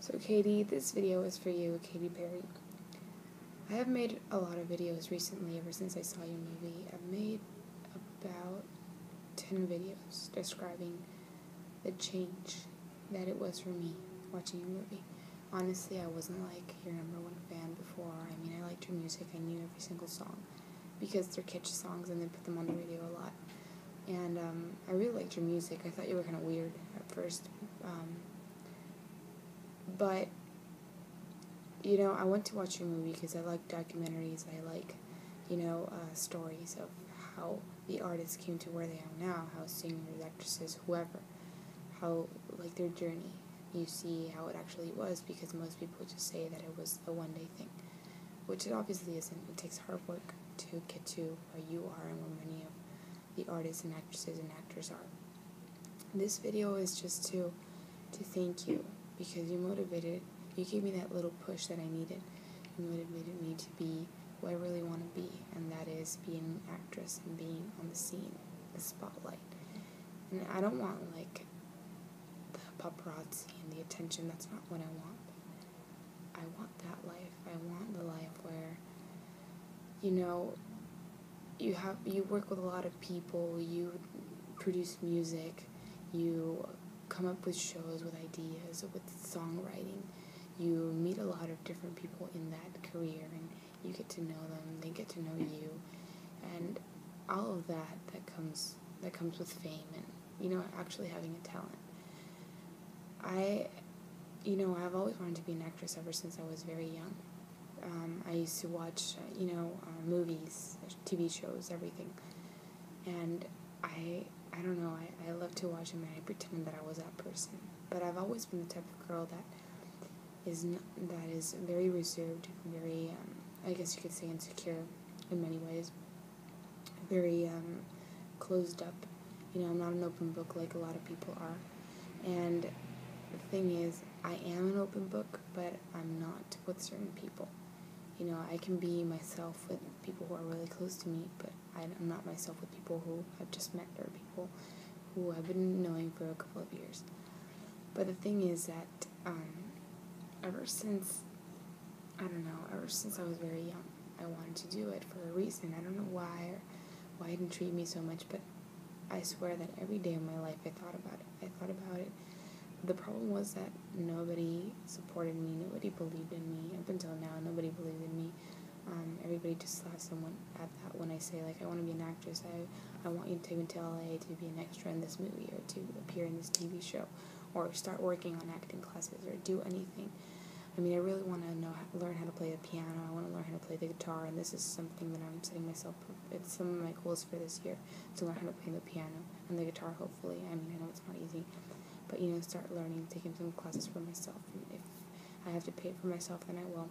So Katie, this video is for you, Katy Perry. I have made a lot of videos recently ever since I saw your movie. I've made about 10 videos describing the change that it was for me watching your movie. Honestly, I wasn't like your #1 fan before. I mean, I liked your music. I knew every single song because they're catchy songs and they put them on the radio a lot. And I really liked your music. I thought you were kind of weird at first. But, you know, I went to watch your movie because I like documentaries. I like, stories of how the artists came to where they are now, how singers, actresses, whoever, how, like, their journey. You see how it actually was, because most people just say that it was a one-day thing, which it obviously isn't. It takes hard work to get to where you are and where many of the artists and actresses and actors are. This video is just to thank you, because you gave me that little push that I needed. You motivated me to be who I really want to be, and that is being an actress and being on the scene, the spotlight. And I don't want, like, the paparazzi and the attention. That's not what I want. I want that life. I want the life where, you work with a lot of people, you produce music, you come up with shows with ideas, with songwriting. You meet a lot of different people in that career, and you get to know them, they get to know you, and all of that comes with fame and, actually having a talent. I've always wanted to be an actress ever since I was very young. I used to watch, movies, TV shows, everything, and I don't know, I love to watch them and I pretend that I was that person. But I've always been the type of girl that is very reserved, very, I guess you could say insecure in many ways, very closed up. I'm not an open book like a lot of people are. And the thing is, I am an open book, but I'm not with certain people. I can be myself with people who are really close to me, but I'm not myself with people who I've just met, or people who I've been knowing for a couple of years. But the thing is that ever since I was very young, I wanted to do it for a reason. I don't know why, or why it intrigued me so much, but I swear that every day of my life I thought about it. The problem was that nobody supported me, nobody believed in me. Up until now, nobody believed in me. Everybody just saw someone at that when I say, like, I want to be an actress, I want you to take me to LA to be an extra in this movie, or to appear in this TV show, or start working on acting classes, or do anything. I mean, I really want to learn how to play the piano, I want to learn how to play the guitar, and this is something that I'm setting myself up. It's some of my goals for this year, to learn how to play the piano and the guitar, hopefully. I mean, I know it's not easy, but, start learning, taking some classes for myself. And if I have to pay it for myself, then I will.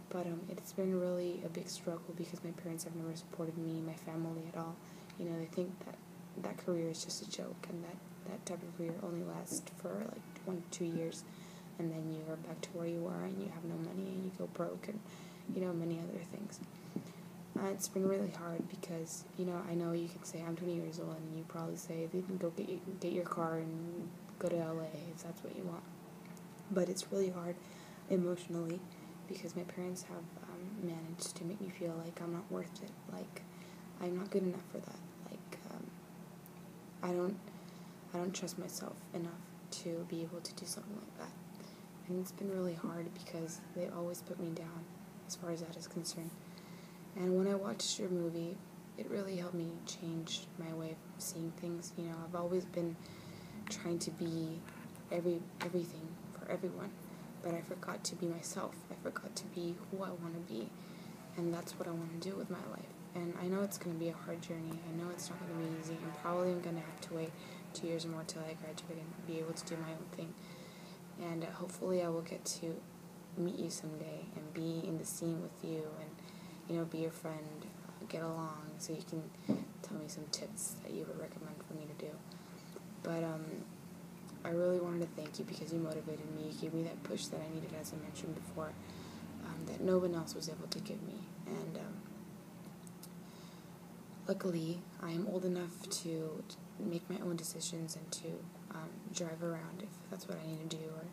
But it's been really a big struggle, because my parents have never supported me, my family at all. They think that career is just a joke, and that type of career only lasts for like 1 to 2 years, and then you are back to where you were, and you have no money, and you go broke, and many other things. It's been really hard because, I know you can say I'm 20 years old, and you probably say you can go get your car and go to LA if that's what you want. But it's really hard emotionally, because my parents have managed to make me feel like I'm not worth it, like I'm not good enough for that, like I don't trust myself enough to be able to do something like that. And it's been really hard because they always put me down as far as that is concerned. And when I watched your movie, it really helped me change my way of seeing things. I've always been trying to be everything for everyone, but I forgot to be myself. I forgot to be who I want to be, and that's what I want to do with my life. And I know it's going to be a hard journey. I know it's not going to be easy, and probably I'm going to have to wait 2 years more till I graduate and be able to do my own thing. And hopefully I will get to meet you someday and be in the scene with you, and be your friend, get along, so you can tell me some tips that you would recommend for me to do. But I really wanted to thank you, because you motivated me. You gave me that push that I needed, as I mentioned before, that no one else was able to give me. And luckily, I am old enough to make my own decisions and to drive around if that's what I need to do, or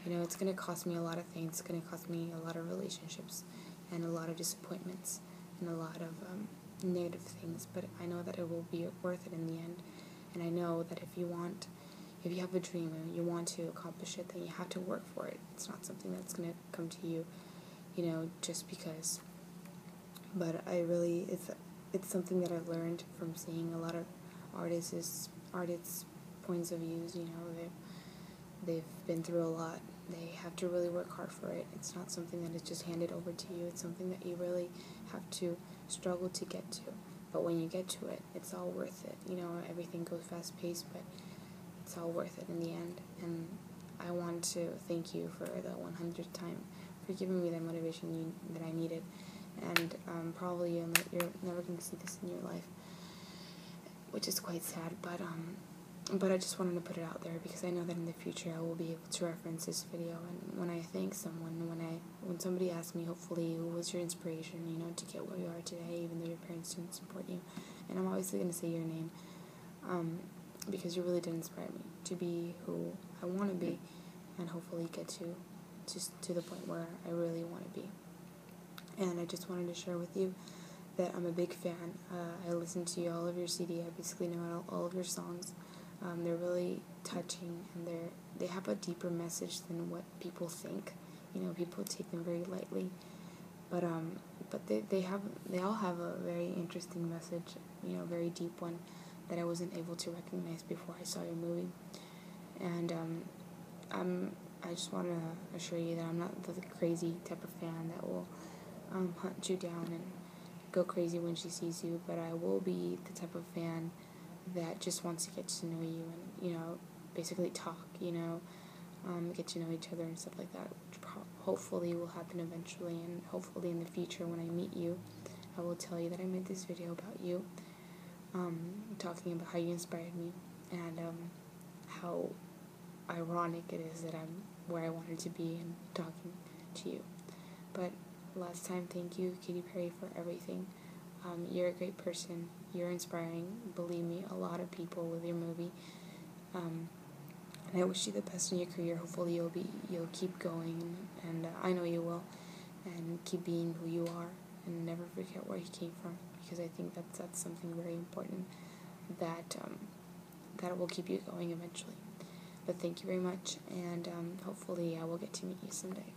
You know, it's going to cost me a lot of things. It's going to cost me a lot of relationships and a lot of disappointments and a lot of negative things, but I know that it will be worth it in the end. And I know that if you have a dream and you want to accomplish it, then you have to work for it. It's not something that's going to come to you, you know, just because. But it's something that I've learned from seeing a lot of artists' points of views. You know, they've been through a lot. They have to really work hard for it. It's not something that is just handed over to you. It's something that you really have to struggle to get to. But when you get to it, it's all worth it. You know, everything goes fast-paced, but it's all worth it in the end. And I want to thank you for the 100th time for giving me that motivation that I needed. And probably you're never going to see this in your life, which is quite sad, but I just wanted to put it out there because I know that in the future I will be able to reference this video, and when I thank someone, when somebody asks me, hopefully, who was your inspiration, you know, to get where you are today, even though your parents didn't support you, and I'm obviously going to say your name, because you really did inspire me to be who I want to be, and hopefully get to the point where I really want to be. And I just wanted to share with you that I'm a big fan. I listen to all of your CD. I basically know all of your songs. They're really touching, and they have a deeper message than what people think. You know, people take them very lightly, but they all have a very interesting message. You know, very deep one that I wasn't able to recognize before I saw your movie. And I just want to assure you that I'm not the crazy type of fan that will hunt you down and go crazy when she sees you, but I will be the type of fan that just wants to get to know you and, you know, basically talk, you know, get to know each other and stuff like that, which hopefully will happen eventually, and hopefully in the future when I meet you, I will tell you that I made this video about you, talking about how you inspired me, and how ironic it is that I'm where I wanted to be and talking to you. But last time, thank you, Katy Perry, for everything. You're a great person. You're inspiring. Believe me, a lot of people with your movie. And I wish you the best in your career. Hopefully, you'll keep going, and I know you will, and keep being who you are, and never forget where you came from, because I think that's something very important that will keep you going eventually. But thank you very much, and hopefully I will get to meet you someday.